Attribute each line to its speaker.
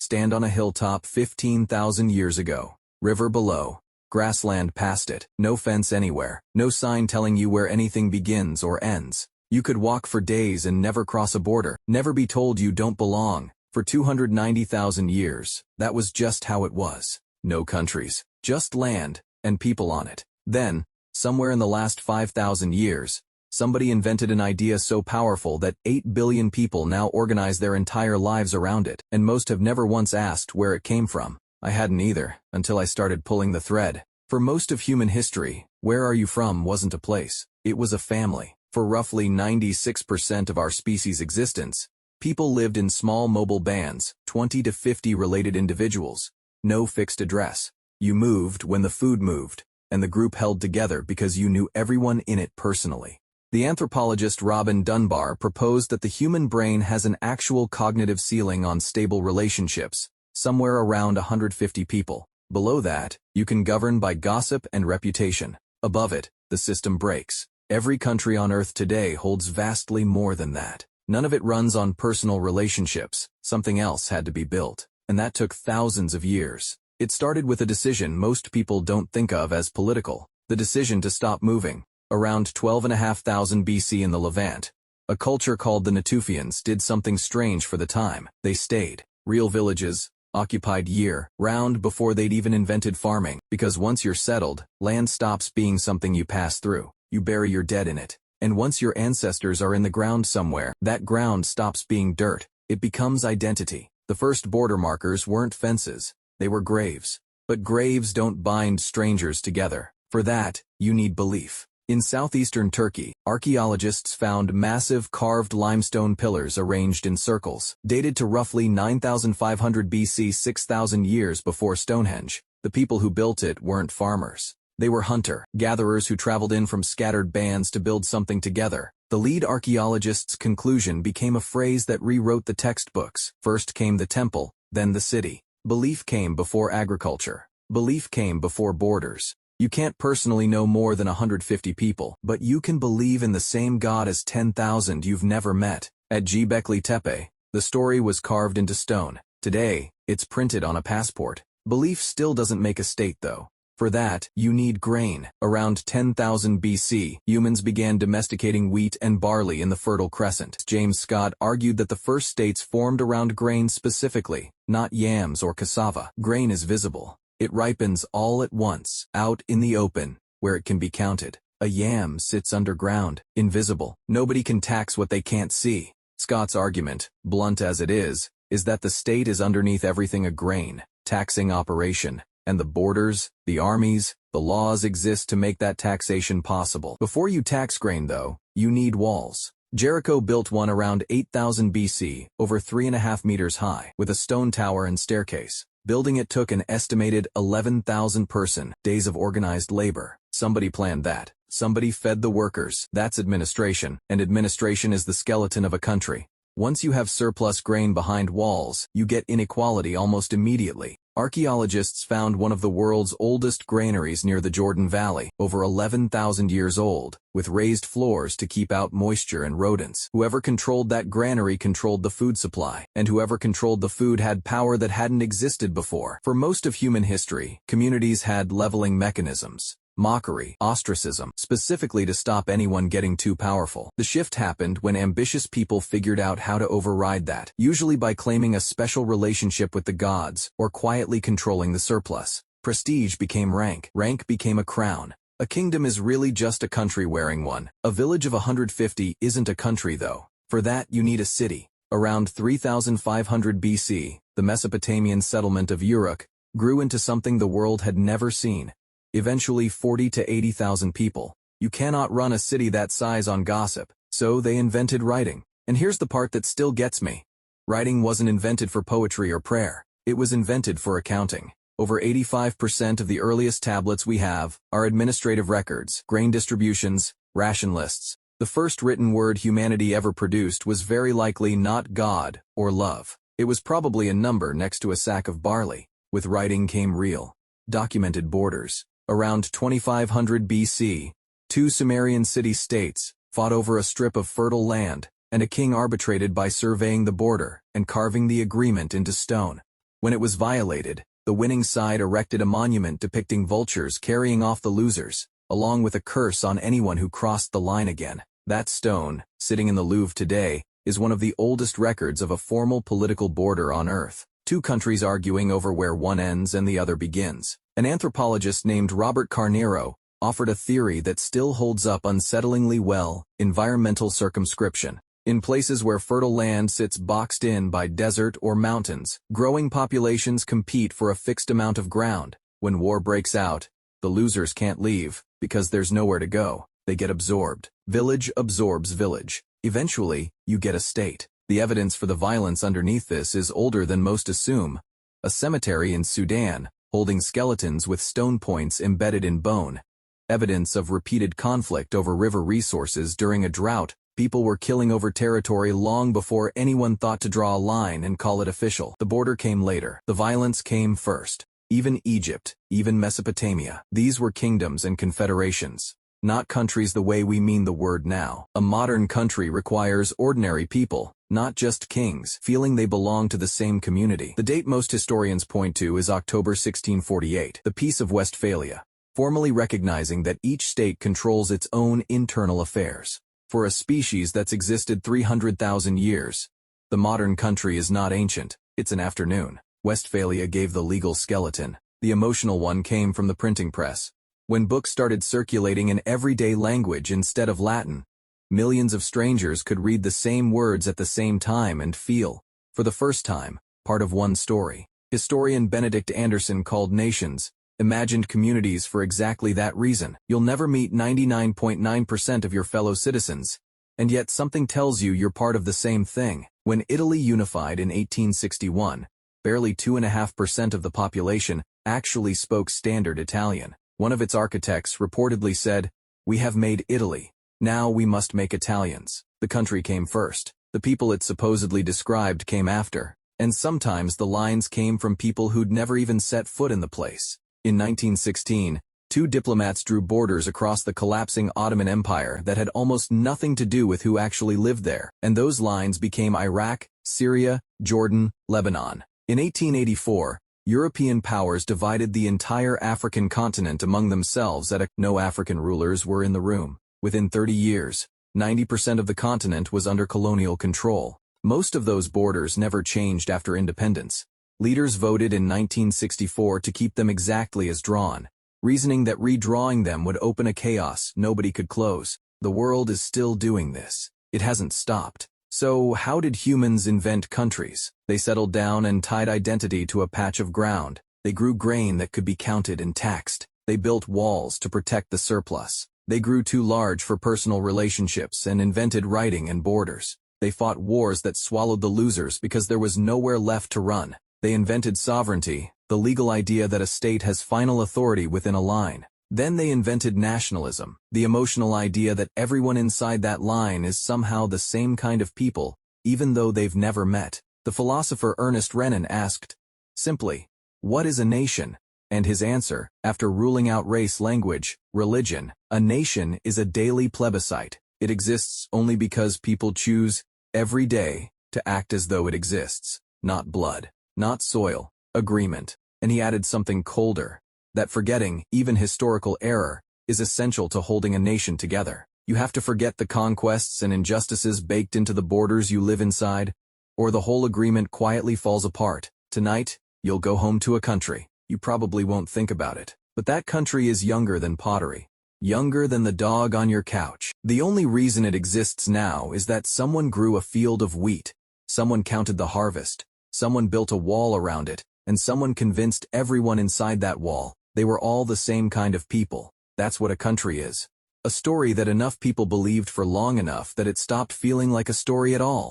Speaker 1: stand on a hilltop 15,000 years ago. River below. Grassland past it. No fence anywhere. No sign telling you where anything begins or ends. You could walk for days and never cross a border. Never be told you don't belong. For 290,000 years, that was just how it was. No countries. Just land, and people on it. Then, somewhere in the last 5,000 years, somebody invented an idea so powerful that 8 billion people now organize their entire lives around it, and most have never once asked where it came from. I hadn't either, until I started pulling the thread. For most of human history, where are you from wasn't a place. It was a family. For roughly 96% of our species' existence, people lived in small mobile bands, 20 to 50 related individuals. No fixed address. You moved when the food moved, and the group held together because you knew everyone in it personally. The anthropologist Robin Dunbar proposed that the human brain has an actual cognitive ceiling on stable relationships, somewhere around 150 people. Below that, you can govern by gossip and reputation. Above it, the system breaks. Every country on Earth today holds vastly more than that. None of it runs on personal relationships. Something else had to be built, and that took thousands of years. It started with a decision most people don't think of as political, the decision to stop moving. Around 12,500 BC in the Levant, a culture called the Natufians did something strange for the time. They stayed. Real villages, occupied year-round before they'd even invented farming, because once you're settled, land stops being something you pass through. You bury your dead in it. And once your ancestors are in the ground somewhere, that ground stops being dirt. It becomes identity. The first border markers weren't fences. They were graves. But graves don't bind strangers together. For that, you need belief. In southeastern Turkey, archaeologists found massive carved limestone pillars arranged in circles, dated to roughly 9,500 BC, 6,000 years before Stonehenge. The people who built it weren't farmers. They were hunter-gatherers who traveled in from scattered bands to build something together. The lead archaeologist's conclusion became a phrase that rewrote the textbooks. First came the temple, then the city. Belief came before agriculture. Belief came before borders. You can't personally know more than 150 people, but you can believe in the same God as 10,000 you've never met. At Göbekli Tepe, the story was carved into stone. Today, it's printed on a passport. Belief still doesn't make a state though. For that, you need grain. Around 10,000 BC, humans began domesticating wheat and barley in the Fertile Crescent. James Scott argued that the first states formed around grain specifically, not yams or cassava. Grain is visible. It ripens all at once, out in the open, where it can be counted. A yam sits underground, invisible. Nobody can tax what they can't see. Scott's argument, blunt as it is that the state is underneath everything a grain, taxing operation. And the borders, the armies, the laws exist to make that taxation possible. Before you tax grain though, you need walls. Jericho built one around 8,000 BC, over 3.5 meters high, with a stone tower and staircase. Building it took an estimated 11,000 days of organized labor. Somebody planned that. Somebody fed the workers. That's administration, and administration is the skeleton of a country. Once you have surplus grain behind walls, you get inequality almost immediately. Archaeologists found one of the world's oldest granaries near the Jordan Valley, over 11,000 years old, with raised floors to keep out moisture and rodents. Whoever controlled that granary controlled the food supply, and whoever controlled the food had power that hadn't existed before. For most of human history, communities had leveling mechanisms. Mockery, ostracism, specifically to stop anyone getting too powerful. The shift happened when ambitious people figured out how to override that, usually by claiming a special relationship with the gods, or quietly controlling the surplus. Prestige became rank. Rank became a crown. A kingdom is really just a country wearing one. A village of 150 isn't a country though. For that you need a city. Around 3,500 BC, the Mesopotamian settlement of Uruk grew into something the world had never seen. Eventually 40 to 80,000 people. You cannot run a city that size on gossip, so they invented writing. And here's the part that still gets me. Writing wasn't invented for poetry or prayer. It was invented for accounting. Over 85% of the earliest tablets we have are administrative records, grain distributions, ration lists. The first written word humanity ever produced was very likely not God or love. It was probably a number next to a sack of barley. With writing came real, documented borders. Around 2500 BC, two Sumerian city-states fought over a strip of fertile land, and a king arbitrated by surveying the border and carving the agreement into stone. When it was violated, the winning side erected a monument depicting vultures carrying off the losers, along with a curse on anyone who crossed the line again. That stone, sitting in the Louvre today, is one of the oldest records of a formal political border on Earth. Two countries arguing over where one ends and the other begins. An anthropologist named Robert Carneiro offered a theory that still holds up unsettlingly well: environmental circumscription. In places where fertile land sits boxed in by desert or mountains, growing populations compete for a fixed amount of ground. When war breaks out, the losers can't leave, because there's nowhere to go. They get absorbed. Village absorbs village. Eventually, you get a state. The evidence for the violence underneath this is older than most assume. A cemetery in Sudan, holding skeletons with stone points embedded in bone. Evidence of repeated conflict over river resources during a drought. People were killing over territory long before anyone thought to draw a line and call it official. The border came later. The violence came first. Even Egypt, even Mesopotamia. These were kingdoms and confederations, not countries the way we mean the word now. A modern country requires ordinary people, not just kings, feeling they belong to the same community. The date most historians point to is October 1648, the Peace of Westphalia, formally recognizing that each state controls its own internal affairs. For a species that's existed 300,000 years, the modern country is not ancient, it's an afternoon. Westphalia gave the legal skeleton. The emotional one came from the printing press. When books started circulating in everyday language instead of Latin, millions of strangers could read the same words at the same time and feel, for the first time, part of one story. Historian Benedict Anderson called nations imagined communities for exactly that reason. You'll never meet 99.9% of your fellow citizens, and yet something tells you you're part of the same thing. When Italy unified in 1861, barely 2.5% of the population actually spoke standard Italian. One of its architects reportedly said, "We have made Italy. Now we must make Italians." The country came first. The people it supposedly described came after. And sometimes the lines came from people who'd never even set foot in the place. In 1916, two diplomats drew borders across the collapsing Ottoman Empire that had almost nothing to do with who actually lived there. And those lines became Iraq, Syria, Jordan, Lebanon. In 1884, European powers divided the entire African continent among themselves no African rulers were in the room. Within 30 years, 90% of the continent was under colonial control. Most of those borders never changed after independence. Leaders voted in 1964 to keep them exactly as drawn, reasoning that redrawing them would open a chaos nobody could close. The world is still doing this. It hasn't stopped. So how did humans invent countries? They settled down and tied identity to a patch of ground. They grew grain that could be counted and taxed. They built walls to protect the surplus. They grew too large for personal relationships and invented writing and borders. They fought wars that swallowed the losers because there was nowhere left to run. They invented sovereignty, the legal idea that a state has final authority within a line. Then they invented nationalism, the emotional idea that everyone inside that line is somehow the same kind of people, even though they've never met. The philosopher Ernest Renan asked, simply, "What is a nation?" And his answer, after ruling out race, language, religion, a nation is a daily plebiscite. It exists only because people choose, every day, to act as though it exists. Not blood, not soil, agreement. And he added something colder, that forgetting, even historical error, is essential to holding a nation together. You have to forget the conquests and injustices baked into the borders you live inside, or the whole agreement quietly falls apart. Tonight, you'll go home to a country. You probably won't think about it, but that country is younger than pottery. Younger than the dog on your couch. The only reason it exists now is that someone grew a field of wheat, someone counted the harvest, someone built a wall around it, and someone convinced everyone inside that wall they were all the same kind of people. That's what a country is. A story that enough people believed for long enough that it stopped feeling like a story at all.